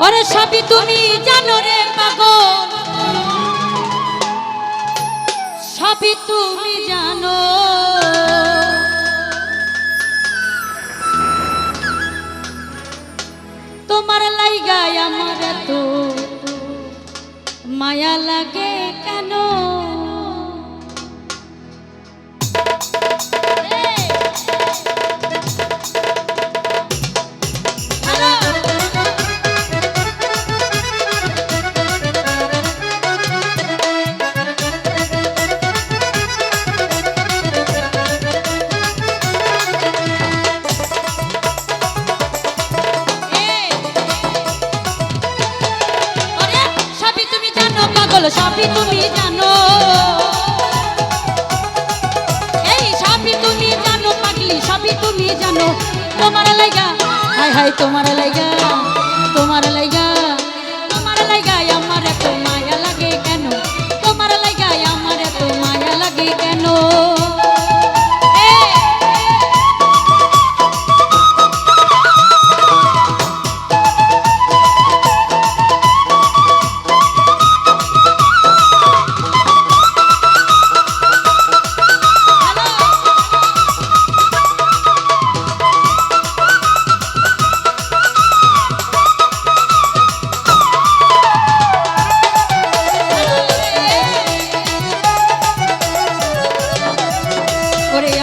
ওরে সবই তুমি জানো রে পাগল, সবই তুমি জানো। তোমার লাইগায় আমার এত মায়া লাগে কেন? সবই তুমি জানো, এই সবই তুমি জানো পাগলি, সবই তুমি জানো। তোমার লাইগা হাই হাই, তোমার লাইগা, তোমার লাইগা, তোমার লাইগা আমার এত মায়া লাগে কেন? তোমার লাইগা আমার এত মায়া লাগে কেন?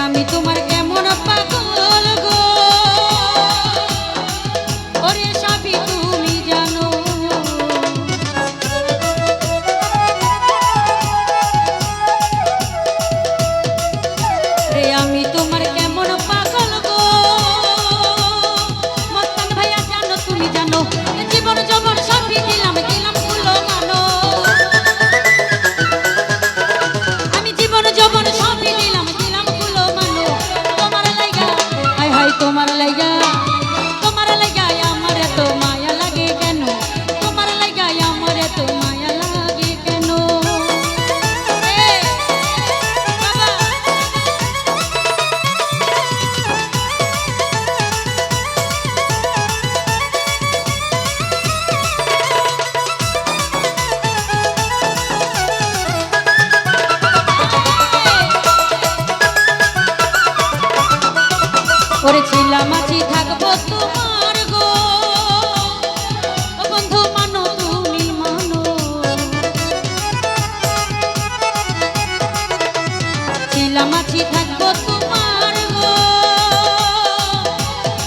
আমি তোমার কেমন পাগল গো, ওরে সবই তুমি জানো। রে আমি তোমার কেমন পাগল গো, মস্তান ভাইয়া জানো তুমি জানো। জীবন যৌবন সবই দিলাম, দিলাম ফুলো মানো। আমি জীবন যৌবন সবই দিলাম, তোমার লাইগা, তোমার লাইগা আমার এত মায়া লাগে কেন? তোমার লাইগা আমার এত মায়া লাগে কেন? ওরে ছিলাম আছি থাকবো তোমার গো, ও বন্ধু মানো তুমি মানো। ছিলাম আছি থাকবো তোমার গো,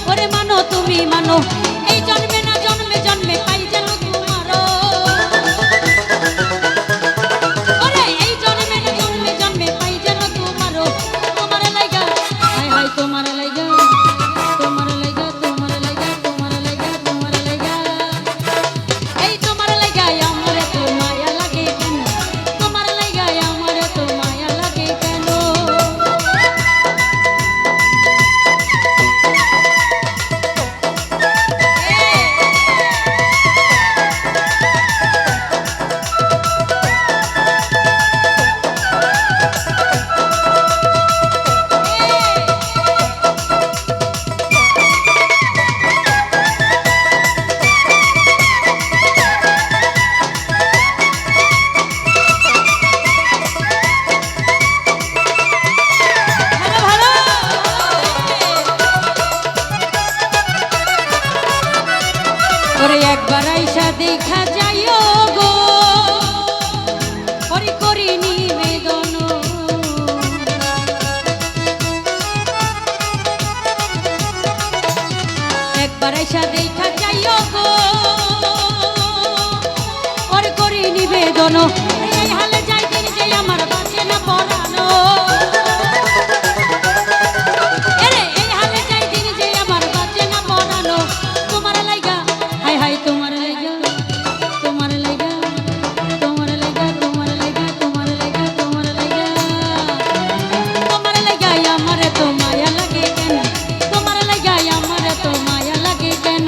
ওরে মানো তুমি মানো। এই জন্মে না জন্মে জন্মে পাই যেন তোমারও, ওরে এই জন্মে না জন্মে জন্মে পাই যেন তোমারও। তোমার লাইগা হাই হাই, তোমার লাইগা, ওরে একবার আইসা দেখা যাইও গো, ওরে করি নিবেদন। একবার আইসা দেখা যাইও গো, ওরে করি নিবেদন। এই হালে যাই দিন যে আমার বাঁচে না পরানো, এই হালে যাই দিন যে আমার বাঁচে না পরানো। তোমার লাইগা হাই হাই, তোমার লাইগা, তোমার লাইগা, তোমার লাইগা, তোমার লাইগা, তোমার লাইগা, তোমার লাইগা, তোমার লাইগা আমার এত মায়া লাগে কেন? তোমার লাইগা আমার এত মায়া লাগে কেন?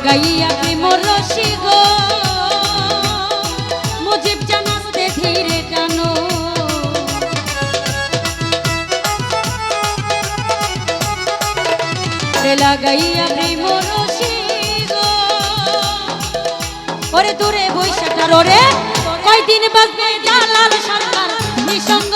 লাগাইয়া প্রেম রশি গো মুজিব জানাতে ধীরে জানো লাগাইয়া প্রেম রশি গো ওরে দূরে বৈশাখার ওরে কয়দিন বাজবে জালাল সরকার নিঃসঙ্গ